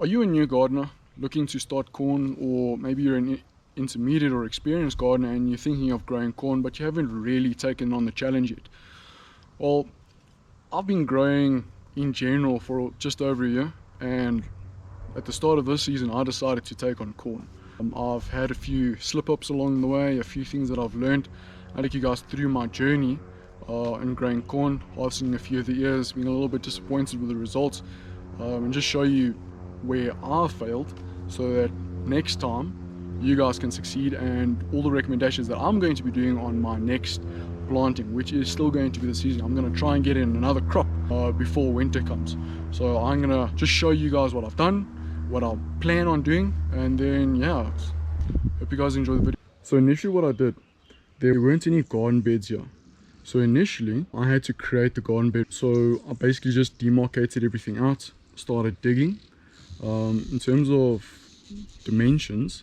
Are you a new gardener looking to start corn, or maybe you're an intermediate or experienced gardener and you're thinking of growing corn but you haven't really taken on the challenge yet? Well, I've been growing in general for just over a year, and at the start of this season I decided to take on corn. I've had a few slip-ups along the way, a few things that I've learned. I'll take you guys through my journey in growing corn, harvesting a few of the ears, being a little bit disappointed with the results, and just show you where I failed so that next time you guys can succeed, and all the recommendations that I'm going to be doing on my next planting, which is still going to be the season. I'm going to try and get in another crop before winter comes. So I'm going to just show you guys what I've done, what I plan on doing, and then yeah, hope you guys enjoy the video. So initially what I did, there weren't any garden beds here. So initially I had to create the garden bed. So I basically just demarcated everything out, started digging. In terms of dimensions,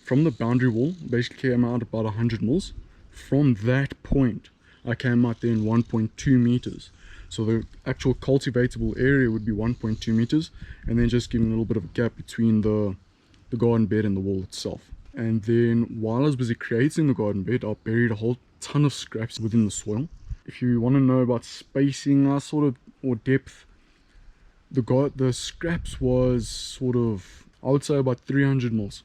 from the boundary wall basically came out about 100 mils. From that point I came out then 1.2 meters. So the actual cultivatable area would be 1.2 meters, and then just giving a little bit of a gap between the garden bed and the wall itself. And then while I was busy creating the garden bed, I buried a whole ton of scraps within the soil. If you want to know about spacing or depth, the scraps was sort of, I would say, about 300 mils,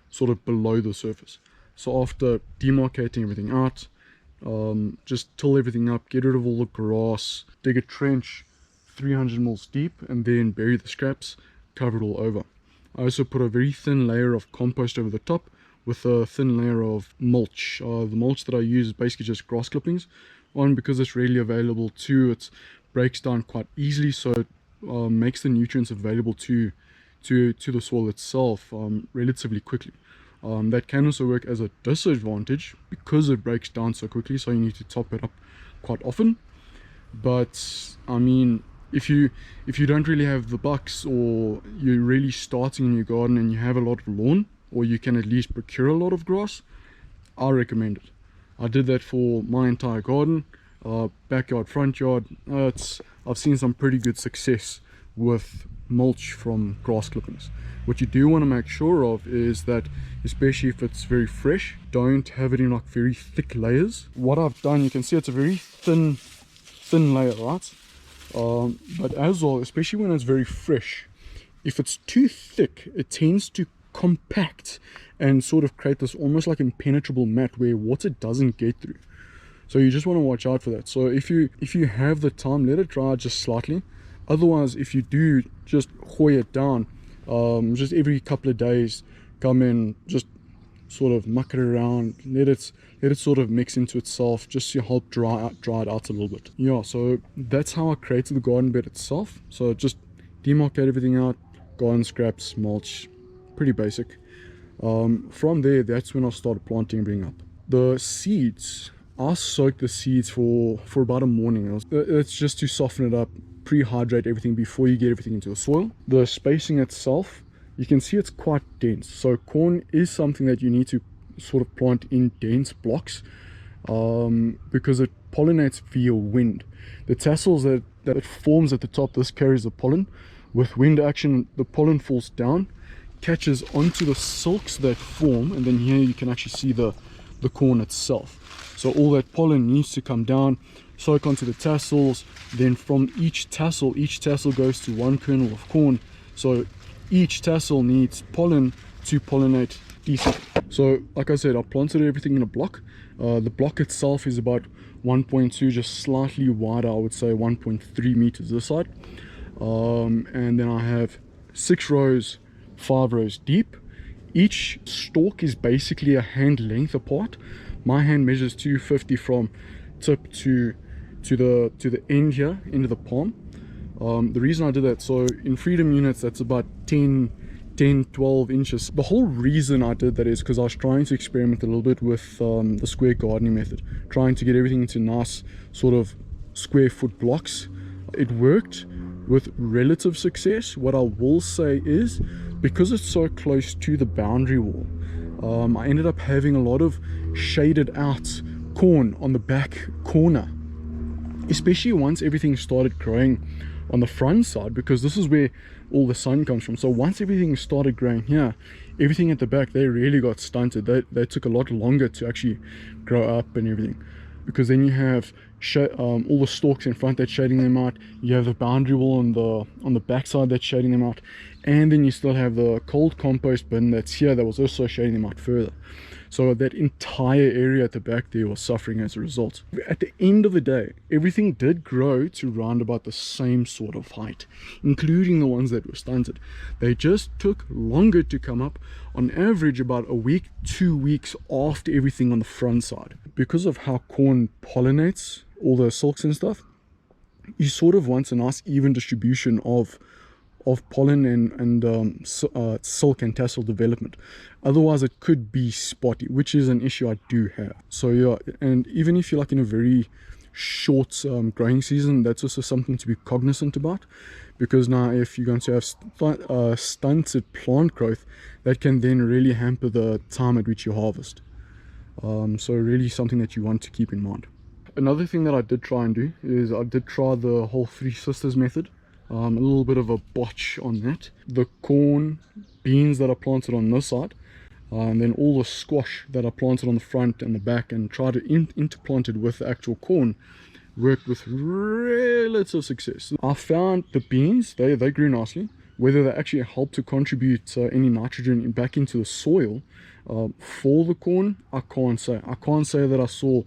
sort of below the surface. So after demarcating everything out, just till everything up, get rid of all the grass, dig a trench 300 mils deep, and then bury the scraps, cover it all over. I also put a very thin layer of compost over the top with a thin layer of mulch. The mulch that I use is basically just grass clippings. One, because it's readily available. Two, it breaks down quite easily, so it makes the nutrients available to the soil itself relatively quickly. That can also work as a disadvantage because it breaks down so quickly, so you need to top it up quite often. But I mean, if you don't really have the bucks, or you're really starting in your garden and you have a lot of lawn, or you can at least procure a lot of grass, I recommend it. I did that for my entire garden, backyard, front yard. I've seen some pretty good success with mulch from grass clippings. What you do want to make sure of is that, especially if it's very fresh, don't have it in like very thick layers. What I've done, you can see it's a very thin layer, right? But as well, especially when it's very fresh, if it's too thick, it tends to compact and sort of create this almost like impenetrable mat where water doesn't get through. So you just want to watch out for that. So if you have the time, let it dry just slightly. Otherwise, if you do just hoy it down, just every couple of days, come in, just sort of muck it around, let it sort of mix into itself, just to help dry it out a little bit. Yeah, so that's how I created the garden bed itself. So just demarcate everything out, garden scraps, mulch, pretty basic. From there, that's when I started planting everything up. The seeds, I soaked the seeds for about a morning. It's just to soften it up, pre-hydrate everything before you get everything into the soil. The spacing itself, you can see it's quite dense. So corn is something that you need to sort of plant in dense blocks, because it pollinates via wind. The tassels that it forms at the top, this carries the pollen. With wind action, the pollen falls down, catches onto the silks that form, and then here you can actually see the corn itself. So all that pollen needs to come down, soak onto the tassels. Then from each tassel goes to one kernel of corn. So each tassel needs pollen to pollinate decently. So like I said, I planted everything in a block. The block itself is about 1.2, just slightly wider, I would say 1.3 meters this side. And then I have 6 rows, 5 rows deep. Each stalk is basically a hand length apart. My hand measures 250 from tip to the end here, into the palm. The reason I did that, so in freedom units, that's about 10-12 inches. The whole reason I did that is because I was trying to experiment a little bit with the square gardening method, trying to get everything into nice sort of square foot blocks. It worked with relative success. What I will say is, because it's so close to the boundary wall, I ended up having a lot of shaded out corn on the back corner, especially once everything started growing on the front side, because this is where all the sun comes from. So once everything started growing here, everything at the back, they really got stunted. They took a lot longer to actually grow up and everything, because then you have all the stalks in front that's shading them out, you have the boundary wall on the back side that's shading them out, and then you still have the cold compost bin that's here that was also shading them out further. So that entire area at the back there was suffering as a result. At the end of the day, everything did grow to round about the same sort of height, including the ones that were stunted. They just took longer to come up, on average about a week, 2 weeks after everything on the front side. Because of how corn pollinates all the silks and stuff, you sort of want a nice even distribution of pollen and silk and tassel development. Otherwise it could be spotty, which is an issue I do have. So yeah, and even if you're like in a very short growing season, that's also something to be cognizant about, because now if you're going to have stunted plant growth, that can then really hamper the time at which you harvest. So really something that you want to keep in mind. Another thing that I did try and do is I did try the whole Three Sisters method. A little bit of a botch on that. The corn, beans that are planted on this side, and then all the squash that are planted on the front and the back, and try to interplant it with the actual corn, worked with relative success. I found the beans, they grew nicely. Whether they actually help to contribute any nitrogen back into the soil for the corn, I can't say. I can't say that I saw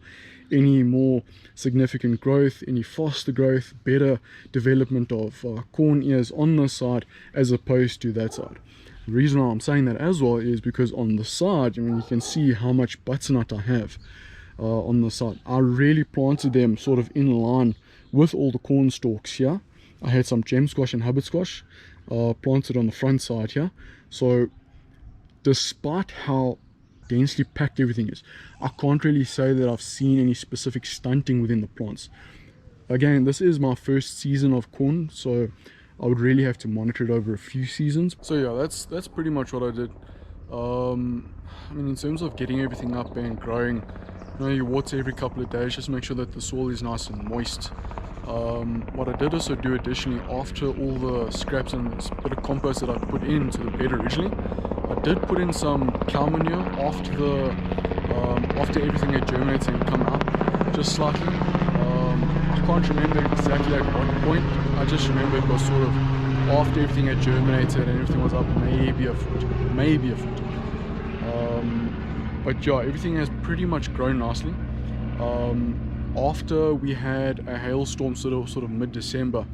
any more significant growth, any faster growth, better development of corn ears on this side as opposed to that side. The reason why I'm saying that as well is because on the side, I mean, you can see how much butternut I have on the side. I really planted them sort of in line with all the corn stalks here. I had some gem squash and hubbard squash planted on the front side here. So despite how densely packed everything is, I can't really say that I've seen any specific stunting within the plants. Again, this is my first season of corn, so I would really have to monitor it over a few seasons. So yeah, that's pretty much what I did. I mean, in terms of getting everything up and growing, you know, you water every couple of days, just make sure that the soil is nice and moist. What I did also do additionally, after all the scraps and this bit of compost that I put into the bed originally, I did put in some cow manure after everything had germinated and come up just slightly. I can't remember exactly at what point. I just remember it was sort of after everything had germinated and everything was up maybe a foot. But yeah, everything has pretty much grown nicely. After we had a hailstorm sort of mid-December,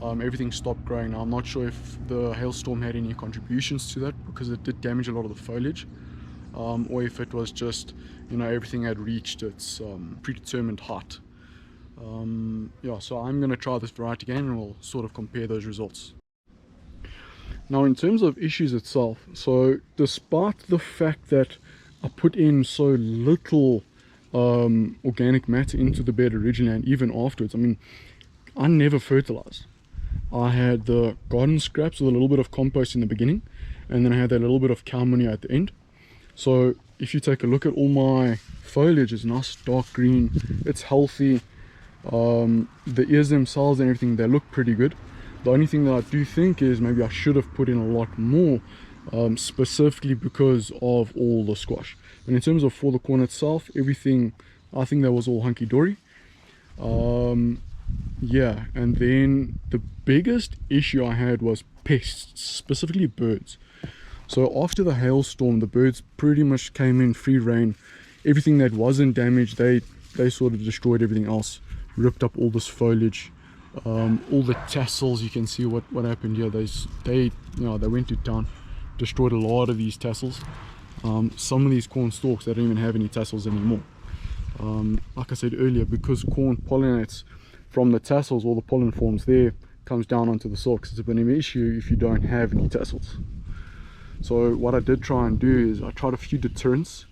everything stopped growing. Now, I'm not sure if the hailstorm had any contributions to that, because it did damage a lot of the foliage, or if it was just, you know, everything had reached its predetermined height. Yeah, so I'm going to try this variety again and we'll sort of compare those results. Now, in terms of issues itself, so despite the fact that I put in so little organic matter into the bed originally and even afterwards, I mean, I never fertilized. I had the garden scraps with a little bit of compost in the beginning, and then I had that little bit of cow manure at the end. So if you take a look at all my foliage, it's nice dark green, it's healthy. The ears themselves and everything, they look pretty good. The only thing that I do think is maybe I should have put in a lot more, specifically because of all the squash. And in terms of for the corn itself, everything, I think that was all hunky-dory. Yeah, and then the biggest issue I had was pests, specifically birds. So after the hailstorm, the birds pretty much came in free reign. Everything that wasn't damaged, they sort of destroyed everything else, ripped up all this foliage, all the tassels. You can see what happened here. They went to town, destroyed a lot of these tassels. Some of these corn stalks, they don't even have any tassels anymore. Like I said earlier, because corn pollinates from the tassels, all the pollen forms there, comes down onto the silks. It's a bit of an issue if you don't have any tassels. So what I did try and do is I tried a few deterrents.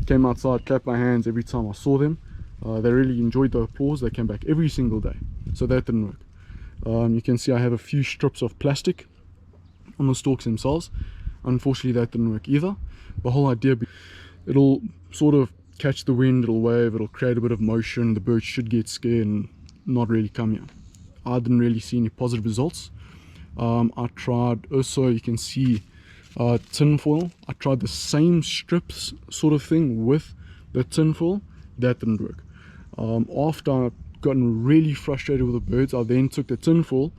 Came outside, clapped my hands every time I saw them. They really enjoyed the applause. They came back every single day, so that didn't work. You can see I have a few strips of plastic on the stalks themselves. Unfortunately, that didn't work either. The whole idea, it'll sort of catch the wind, it'll wave, it'll create a bit of motion, the birds should get scared and not really come here. I didn't really see any positive results. I tried also, you can see tin foil. I tried the same strips sort of thing with the tin foil. That didn't work. After I gotten really frustrated with the birds, I then took the tin foil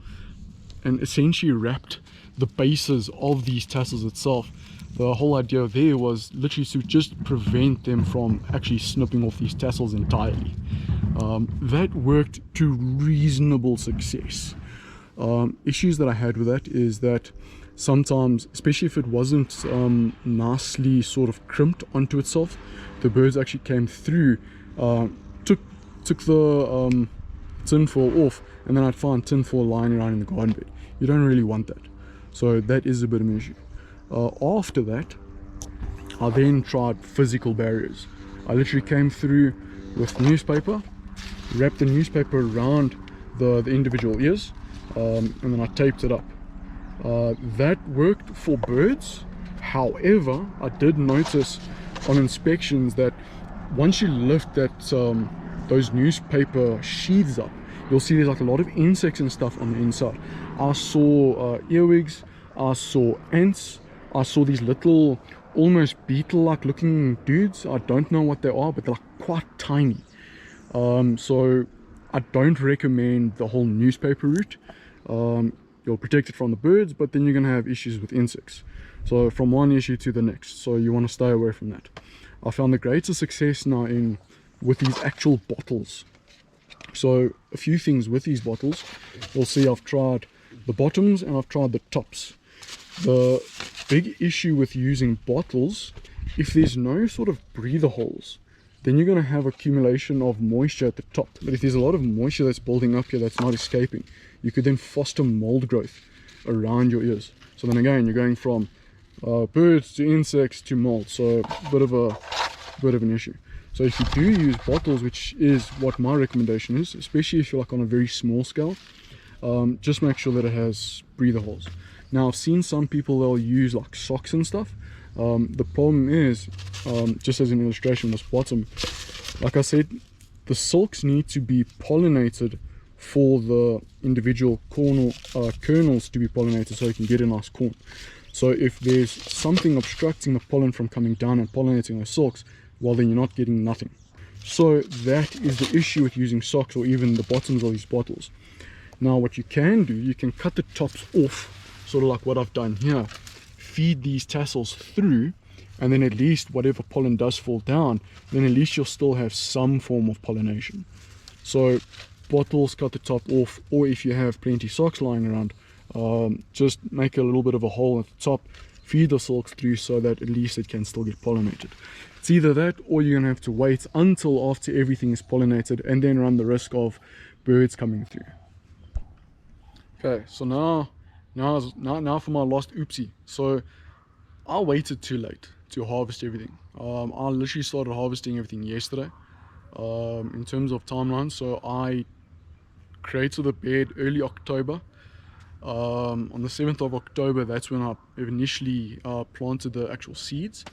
and essentially wrapped the bases of these tassels itself. The whole idea there was literally to just prevent them from actually snipping off these tassels entirely. That worked to reasonable success. Issues that I had with that is that sometimes, especially if it wasn't nicely sort of crimped onto itself, the birds actually came through, took the tin foil off, and then I'd find tin foil lying around in the garden bed. You don't really want that, so that is a bit of an issue. After that, I then tried physical barriers. I literally came through with newspaper, wrapped the newspaper around the individual ears, and then I taped it up. That worked for birds. However, I did notice on inspections that once you lift those newspaper sheaths up, you'll see there's like a lot of insects and stuff on the inside. I saw earwigs, I saw ants, I saw these little almost beetle-like looking dudes. I don't know what they are, but they're like quite tiny. So I don't recommend the whole newspaper route. You'll protect it from the birds, but then you're going to have issues with insects. So from one issue to the next, so you want to stay away from that. I found the greatest success now with these actual bottles. So a few things with these bottles. You'll see I've tried the bottoms and I've tried the tops. The big issue with using bottles, if there's no sort of breather holes, then you're going to have accumulation of moisture at the top. But if there's a lot of moisture that's building up here that's not escaping, you could then foster mold growth around your ears. So then again, you're going from birds to insects to mold. So a bit of an issue. So if you do use bottles, which is what my recommendation is, especially if you're like on a very small scale, just make sure that it has breather holes. Now I've seen some people, they'll use like socks and stuff. The problem is, just as an illustration, this bottom, like I said, the silks need to be pollinated for the individual kernels to be pollinated so you can get a nice corn. So if there's something obstructing the pollen from coming down and pollinating those silks, well, then you're not getting nothing. So that is the issue with using socks or even the bottoms of these bottles. Now what you can do, you can cut the tops off, sort of like what I've done here. Feed these tassels through, and then at least whatever pollen does fall down, then at least you'll still have some form of pollination. So bottles, cut the top off, or if you have plenty socks lying around, just make a little bit of a hole at the top, feed the silks through so that at least it can still get pollinated. It's either that or you're gonna have to wait until after everything is pollinated and then run the risk of birds coming through. Okay, so now for my last oopsie. So I waited too late to harvest everything. I literally started harvesting everything yesterday. In terms of timeline, so I created the bed early October. On the 7th of October, that's when I initially planted the actual seeds.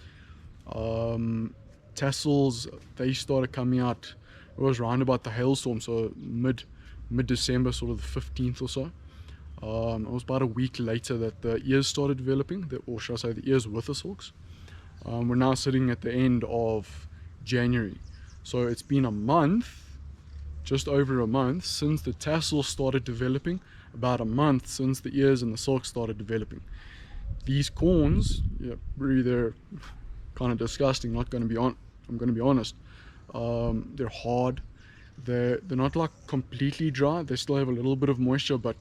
Tassels, they started coming out, it was around about the hailstorm, so mid-December, sort of the 15th or so. It was about a week later that the ears started developing, or should I say the ears with the silks. We're now sitting at the end of January, so it's been a month, just over a month since the tassels started developing, about a month since the ears and the silk started developing. These corns, yeah, really, they're kind of disgusting. I'm going to be honest. They're hard. They're not like completely dry. They still have a little bit of moisture, but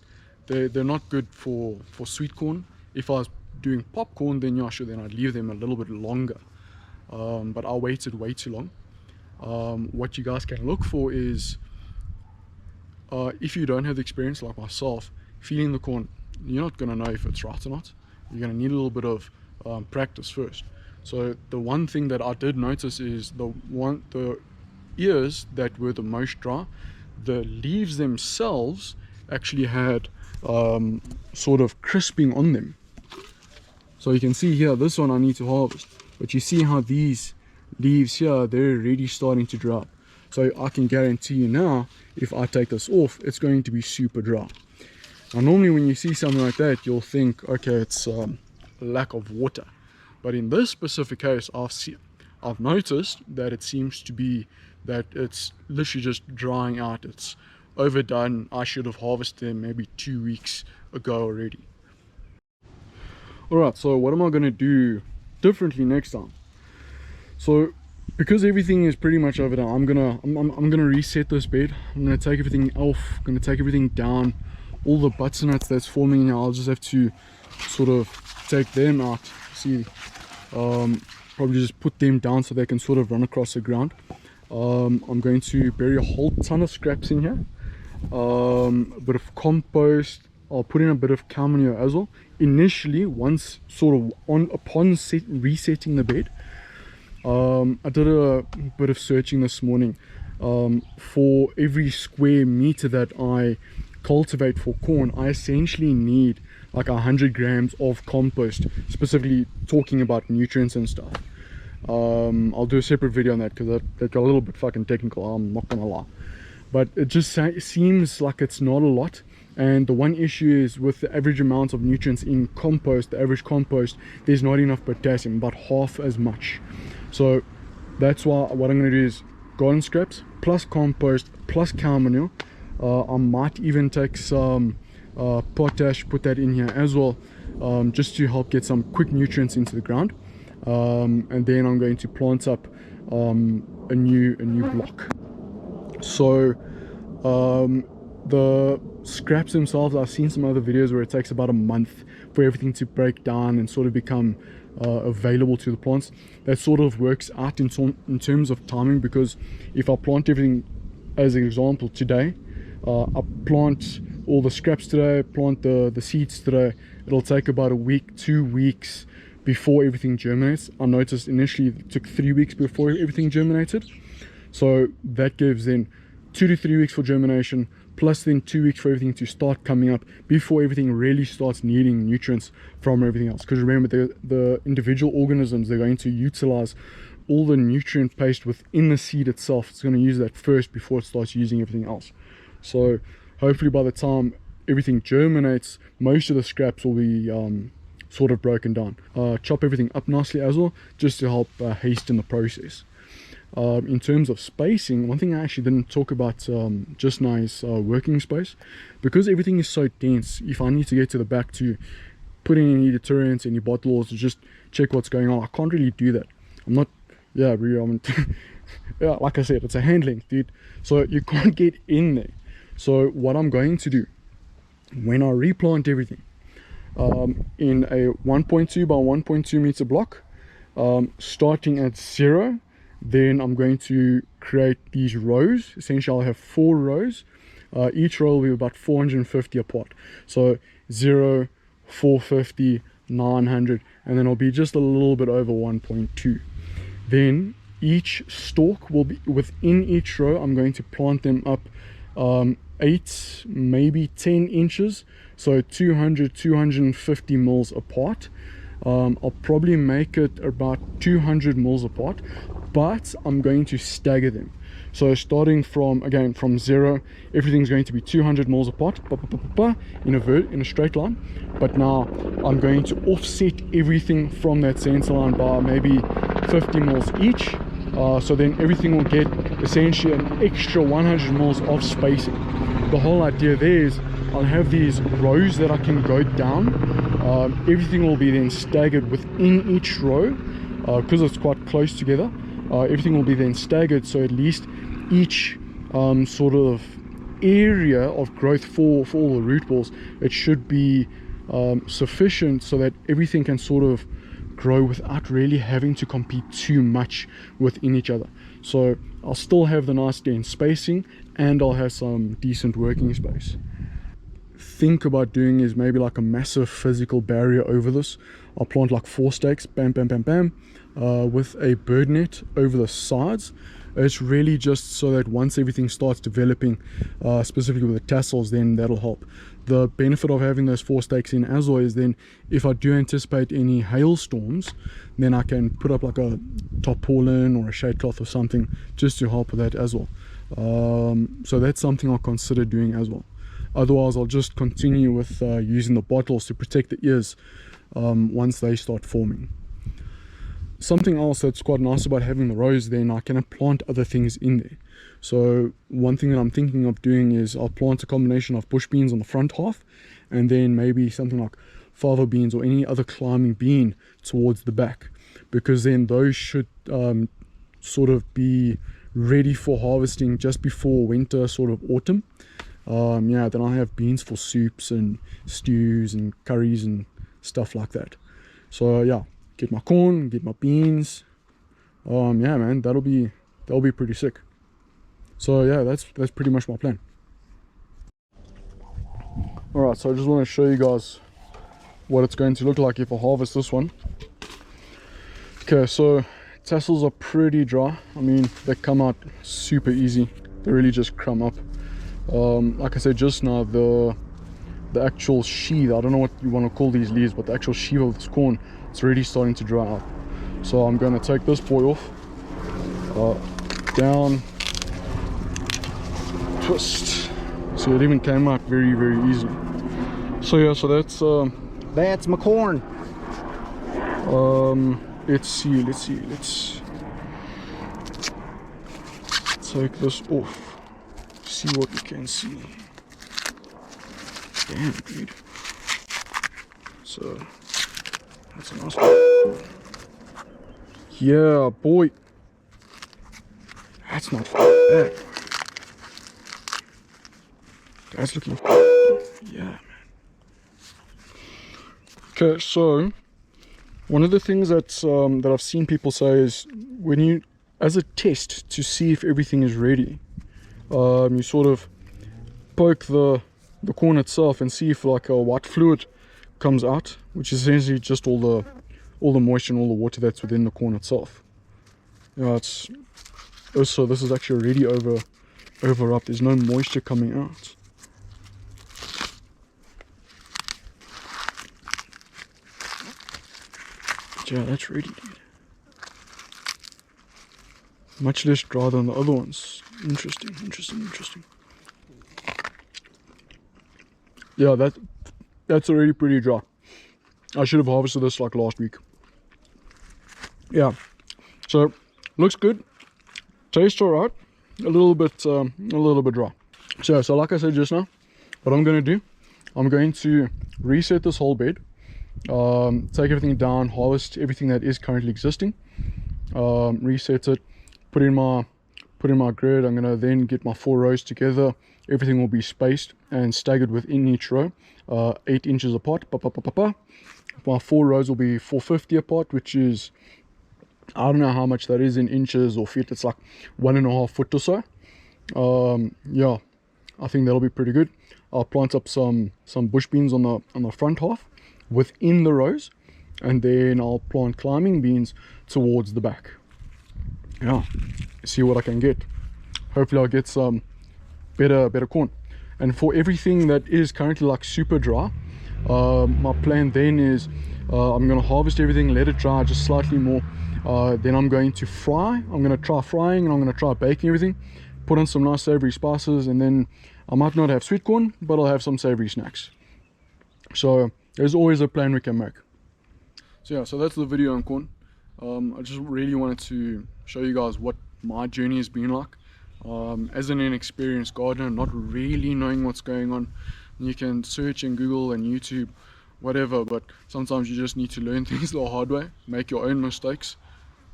they're not good for sweet corn. If I was doing popcorn, then yeah, sure, then I'd leave them a little bit longer. But I waited way too long. What you guys can look for is, if you don't have the experience like myself, feeding the corn, you're not going to know if it's right or not. You're going to need a little bit of practice first. So the one thing that I did notice is the ears that were the most dry, the leaves themselves actually had sort of crisping on them. So you can see here, this one I need to harvest, but you see how these leaves here, they're already starting to dry up. So I can guarantee you now, if I take this off, it's going to be super dry. Now normally when you see something like that, you'll think, okay, it's lack of water. But in this specific case, I've noticed that it seems to be that it's literally just drying out. It's overdone. I should have harvested them maybe 2 weeks ago already. Alright, so what am I going to do differently next time? So because everything is pretty much overdone, I'm gonna reset this bed. I'm gonna take everything off, I'm gonna take everything down. All the butternuts that's forming now, I'll just have to sort of take them out. See, probably just put them down so they can sort of run across the ground. I'm going to bury a whole ton of scraps in here, a bit of compost. I'll put in a bit of cow manure as well initially, once sort of upon resetting the bed. I did a bit of searching this morning. For every square meter that I cultivate for corn, I essentially need like 100 grams of compost, specifically talking about nutrients and stuff. I'll do a separate video on that because that got a little bit fucking technical, I'm not gonna lie. But it just seems like it's not a lot. And the one issue is with the average amount of nutrients in compost, the average compost, there's not enough potassium, about half as much. So that's why what I'm going to do is garden scraps plus compost plus cow manure. I might even take some potash, put that in here as well, just to help get some quick nutrients into the ground. And then I'm going to plant up a new block. So the scraps themselves, I've seen some other videos where it takes about a month for everything to break down and sort of become available to the plants. That sort of works out in terms of timing, because if I plant everything, as an example, today, I plant all the scraps today, plant the seeds today, it'll take about a week, 2 weeks before everything germinates. I noticed initially it took 3 weeks before everything germinated, so that gives then 2 to 3 weeks for germination, plus then 2 weeks for everything to start coming up before everything really starts needing nutrients from everything else. Because remember, the individual organisms, they're going to utilize all the nutrient paste within the seed itself. It's going to use that first before it starts using everything else. So hopefully by the time everything germinates, most of the scraps will be sort of broken down. Chop everything up nicely as well, just to help hasten the process. In terms of spacing, one thing I actually didn't talk about just now is working space. Because everything is so dense, if I need to get to the back to put in any deterrents, any bottles, to just check what's going on, I can't really do that. I'm not, yeah, really, yeah, like I said, it's a hand length, dude, so you can't get in there. So what I'm going to do when I replant everything, in a 1.2 by 1.2 meter block, starting at 0, then I'm going to create these rows. Essentially I'll have 4 rows. Each row will be about 450 apart. So 0, 450, 900, and then I'll be just a little bit over 1.2. Then each stalk will be within each row. I'm going to plant them up 8, maybe 10 inches, so 200, 250 mils apart. I'll probably make it about 200 mils apart, but I'm going to stagger them. So starting from, again, from 0, everything's going to be 200 mils apart, in a straight line. But now I'm going to offset everything from that center line by maybe 50 mils each. So then everything will get essentially an extra 100 mils of spacing. The whole idea there is I'll have these rows that I can go down. Everything will be then staggered within each row, because it's quite close together. Everything will be then staggered, so at least each sort of area of growth for all the root balls, it should be sufficient so that everything can sort of grow without really having to compete too much within each other. So I'll still have the nice dense spacing, and I'll have some decent working space. Think about doing is maybe like a massive physical barrier over this. I'll plant like 4 stakes, bam, bam, bam, bam, with a bird net over the sides. It's really just so that once everything starts developing, specifically with the tassels, then that'll help. The benefit of having those 4 stakes in as well is then if I do anticipate any hailstorms, then I can put up like a tarpaulin or a shade cloth or something just to help with that as well. So that's something I'll consider doing as well. Otherwise I'll just continue with using the bottles to protect the ears once they start forming. Something else that's quite nice about having the rows, then I can plant other things in there. So one thing that I'm thinking of doing is I'll plant a combination of bush beans on the front half, and then maybe something like fava beans or any other climbing bean towards the back, because then those should sort of be ready for harvesting just before winter, sort of autumn. Yeah, then I have beans for soups and stews and curries and stuff like that. So yeah, get my corn, get my beans. Yeah man, that'll be pretty sick. So yeah, that's pretty much my plan. Alright, so I just want to show you guys what it's going to look like if I harvest this one. Okay, so tassels are pretty dry. I mean, they come out super easy. They really just crumb up. Like I said just now, the actual sheath, I don't know what you want to call these leaves, but the actual sheath of this corn, it's already starting to dry out. So I'm going to take this boy off, down, twist. So it even came out very, very easy. So yeah, so that's my corn. Let's take this off, see what we can see. Damn, dude. So that's a nice one. Yeah, boy. That's not bad. That's looking yeah, man. Okay, so one of the things that I've seen people say is when you, as a test to see if everything is ready, you sort of poke the corn itself and see if like a white fluid comes out, which is essentially just all the moisture and all the water that's within the corn itself. Yeah, it's also, this is actually already over up. There's no moisture coming out. Yeah, that's ready, dude. Much less dry than the other ones. Interesting. Yeah, that's already pretty dry. I should have harvested this like last week. Yeah, so looks good, tastes alright, a little bit dry. So like I said just now, what I'm going to do, I'm going to reset this whole bed, take everything down, harvest everything that is currently existing, reset it, put in my grid. I'm going to then get my 4 rows together. Everything will be spaced and staggered within each row, 8 inches apart. My 4 rows will be 450 apart, which is, I don't know how much that is in inches or feet. It's like 1.5 foot or so. Yeah, I think that'll be pretty good. I'll plant up some bush beans on the front half within the rows, and then I'll plant climbing beans towards the back. Yeah, see what I can get. Hopefully I'll get some better corn. And for everything that is currently like super dry, my plan then is I'm going to harvest everything, let it dry just slightly more, then I'm going to fry. I'm going to try frying, and I'm going to try baking everything, put on some nice savory spices, and then I might not have sweet corn, but I'll have some savory snacks. So there's always a plan we can make. So yeah, so that's the video on corn. I just really wanted to show you guys what my journey has been like. As an inexperienced gardener, not really knowing what's going on. You can search in Google and YouTube, whatever, but sometimes you just need to learn things the hard way, make your own mistakes.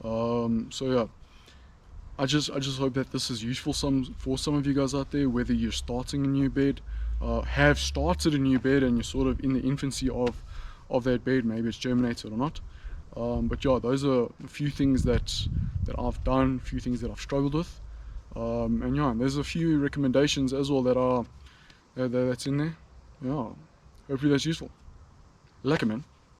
So yeah, I just hope that this is useful for some of you guys out there, whether you're starting a new bed, have started a new bed, and you're sort of in the infancy of that bed, maybe it's germinated or not. But yeah, those are a few things that I've done, a few things that I've struggled with. And yeah, there's a few recommendations as well that's in there. Yeah, hopefully that's useful. Lekker man.